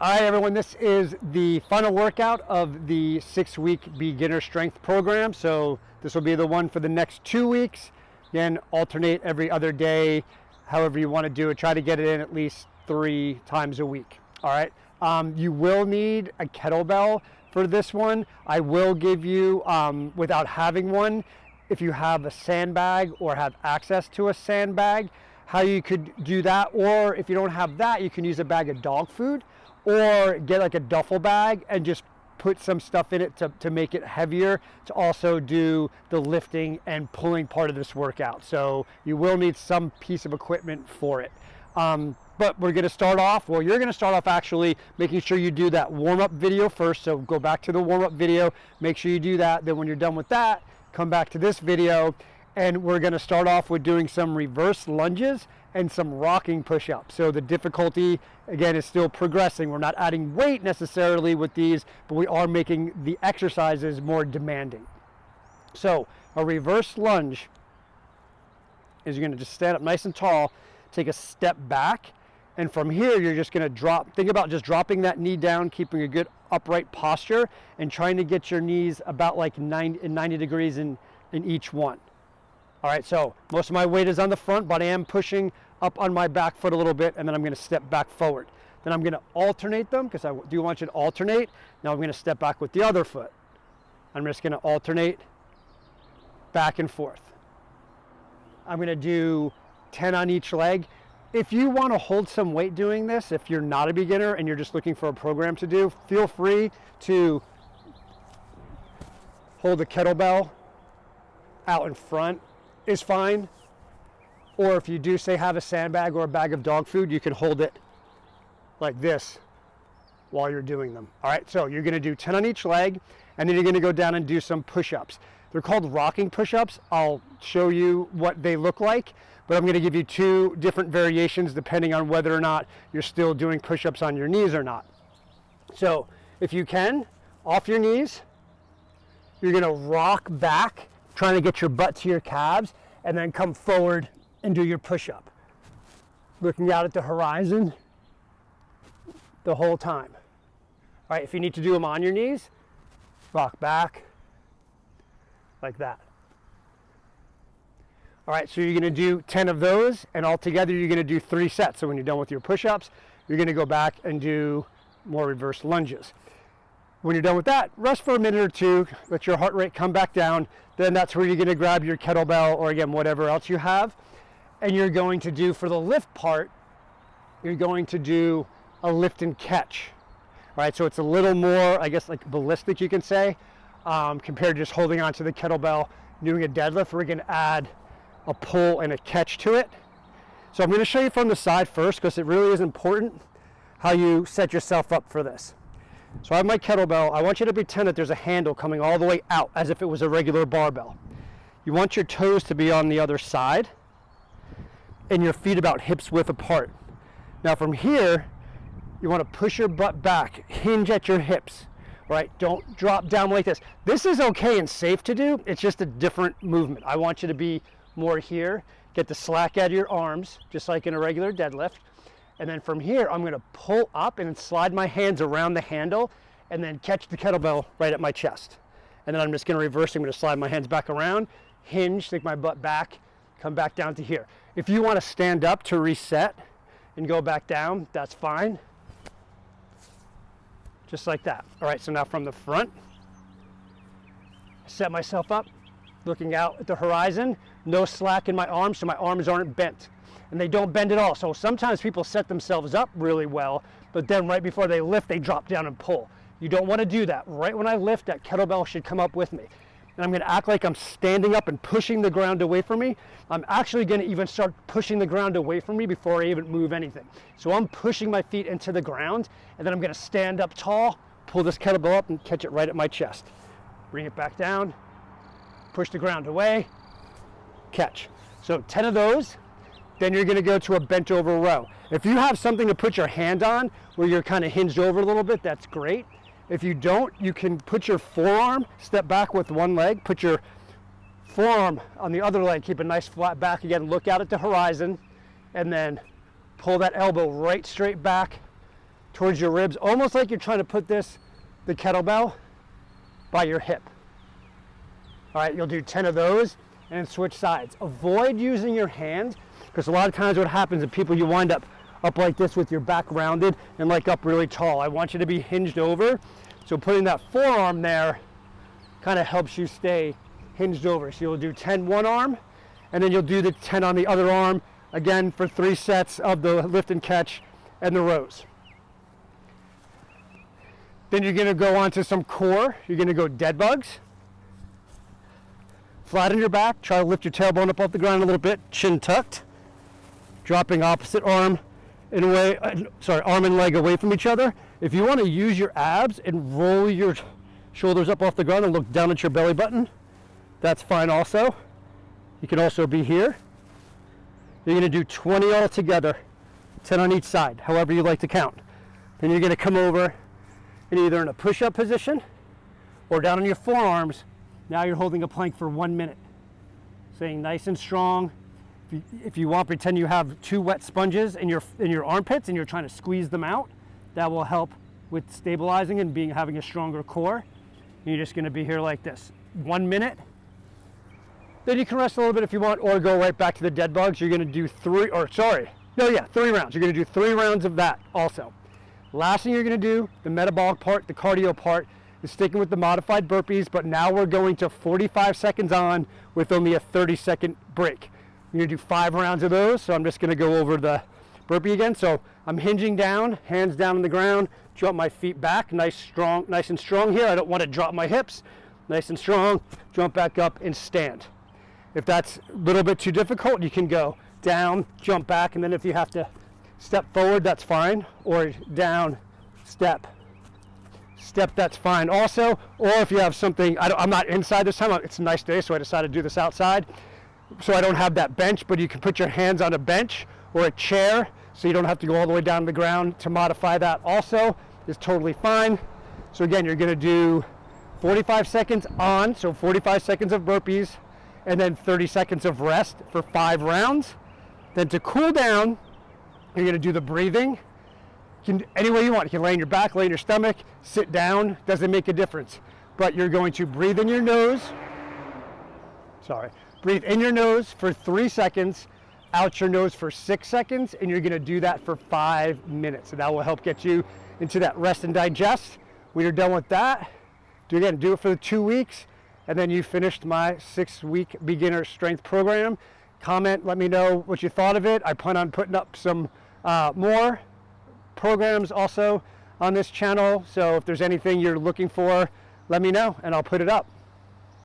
All right, everyone, this is the final workout of the 6-week beginner strength program. So this will be the one for the next 2 weeks. Again, alternate every other day, however you want to do it. Try to get it in at least 3 times a week. All right. You will need a kettlebell for this one. I will give you, without having one, if you have a sandbag or have access to a sandbag, how you could do that. Or if you don't have that, you can use a bag of dog food, or get like a duffel bag and just put some stuff in it to make it heavier to also do the lifting and pulling part of this workout. So you will need some piece of equipment for it. But we're going to start off, well, you're going to start off actually making sure you do that warm-up video first. So go back to the warm-up video, make sure you do that. Then when you're done with that, come back to this video, and we're going to start off with doing some reverse lunges and some rocking push-ups. So the difficulty, again, is still progressing. We're not adding weight necessarily with these, but we are making the exercises more demanding. So a reverse lunge is you're going to just stand up nice and tall, take a step back, and from here you're just going to drop. Think about just dropping that knee down, keeping a good upright posture, and trying to get your knees about like 90 degrees in each one. All right, so most of my weight is on the front, but I am pushing up on my back foot a little bit, and then I'm going to step back forward. Then I'm going to alternate them, because I do want you to alternate. Now I'm going to step back with the other foot. I'm just going to alternate back and forth. I'm going to do 10 on each leg. If you want to hold some weight doing this, if you're not a beginner and you're just looking for a program to do, feel free to hold the kettlebell out in front is fine. Or if you do, say, have a sandbag or a bag of dog food, you can hold it like this while you're doing them. All right, so you're going to do 10 on each leg, and then you're going to go down and do some push-ups. They're called rocking push-ups. I'll show you what they look like, but I'm going to give you 2 different variations depending on whether or not you're still doing push-ups on your knees or not. So if you can, off your knees, you're going to rock back, trying to get your butt to your calves, and then come forward and do your push-up. Looking out at the horizon the whole time. All right, if you need to do them on your knees, rock back like that. All right, so you're gonna do 10 of those, and altogether you're gonna do 3 sets. So when you're done with your push-ups, you're gonna go back and do more reverse lunges. When you're done with that, rest for a minute or 2, let your heart rate come back down. Then that's where you're going to grab your kettlebell or, again, whatever else you have. And you're going to do, for the lift part, you're going to do a lift and catch. All right, so it's a little more, I guess, like ballistic, you can say, compared to just holding onto the kettlebell, doing a deadlift. We're going to add a pull and a catch to it. So I'm going to show you from the side first, because it really is important how you set yourself up for this. So I have my kettlebell. I want you to pretend that there's a handle coming all the way out as if it was a regular barbell. You want your toes to be on the other side and your feet about hips width apart. Now from here, you want to push your butt back, hinge at your hips, right? Don't drop down like this. This is okay and safe to do. It's just a different movement. I want you to be more here. Get the slack out of your arms, just like in a regular deadlift. And then from here, I'm going to pull up and slide my hands around the handle and then catch the kettlebell right at my chest. And then I'm just going to reverse. I'm going to slide my hands back around, hinge, take my butt back, come back down to here. If you want to stand up to reset and go back down, that's fine. Just like that. All right, so now from the front, I set myself up, looking out at the horizon, no slack in my arms, so my arms aren't bent. And they don't bend at all. So sometimes people set themselves up really well, but then right before they lift, they drop down and pull. You don't want to do that. Right when I lift, that kettlebell should come up with me. And I'm going to act like I'm standing up and pushing the ground away from me. I'm actually going to even start pushing the ground away from me before I even move anything. So I'm pushing my feet into the ground, and then I'm going to stand up tall, pull this kettlebell up, and catch it right at my chest. Bring it back down, push the ground away, catch. So 10 of those. Then you're going to go to a bent over row. If you have something to put your hand on where you're kind of hinged over a little bit, that's great. If you don't, you can put your forearm, step back with one leg, put your forearm on the other leg, keep a nice flat back again, look out at the horizon, and then pull that elbow right straight back towards your ribs, almost like you're trying to put the kettlebell by your hip. All right, you'll do 10 of those and switch sides. Avoid using your hands, because a lot of times what happens is people, you wind up like this with your back rounded and like up really tall. I want you to be hinged over. So putting that forearm there kind of helps you stay hinged over. So you'll do 10 one arm, and then you'll do the 10 on the other arm, again for 3 sets of the lift and catch and the rows. Then you're gonna go on to some core. You're gonna go dead bugs. Flat on your back, try to lift your tailbone up off the ground a little bit, chin tucked. Dropping opposite arm arm and leg away from each other. If you want to use your abs and roll your shoulders up off the ground and look down at your belly button, that's fine also. You can also be here. You're going to do 20 all together, 10 on each side, however you like to count. Then you're going to come over and either in a push-up position or down on your forearms. Now you're holding a plank for 1 minute. Staying nice and strong. If you want, pretend you have 2 wet sponges in your armpits and you're trying to squeeze them out. That will help with stabilizing and having a stronger core. And you're just going to be here like this, 1 minute. Then you can rest a little bit if you want, or go right back to the dead bugs. You're going to do 3 rounds. You're going to do 3 rounds of that also. Last thing you're going to do, the metabolic part, the cardio part, is sticking with the modified burpees, but now we're going to 45 seconds on with only a 30-second break. You're going to do 5 rounds of those, so I'm just going to go over the burpee again. So I'm hinging down, hands down on the ground, jump my feet back, nice and strong here. I don't want to drop my hips. Nice and strong, jump back up and stand. If that's a little bit too difficult, you can go down, jump back, and then if you have to step forward, that's fine, or down, step, that's fine also. Or if you have something, I'm not inside this time, it's a nice day, so I decided to do this outside. So I don't have that bench, but you can put your hands on a bench or a chair, so you don't have to go all the way down to the ground. To modify that also is totally fine. So again, you're gonna do 45 seconds on, so 45 seconds of burpees, and then 30 seconds of rest for 5 rounds. Then to cool down, you're gonna do the breathing. You can, any way you want. You can lay on your back, lay on your stomach, sit down, doesn't make a difference. But you're going to breathe in your nose. Breathe in your nose for 3 seconds, out your nose for 6 seconds, and you're gonna do that for 5 minutes. And that will help get you into that rest and digest. When you're done with that, do it for the 2 weeks, and then you finished my 6-week beginner strength program. Comment, let me know what you thought of it. I plan on putting up some more programs also on this channel. So if there's anything you're looking for, let me know and I'll put it up.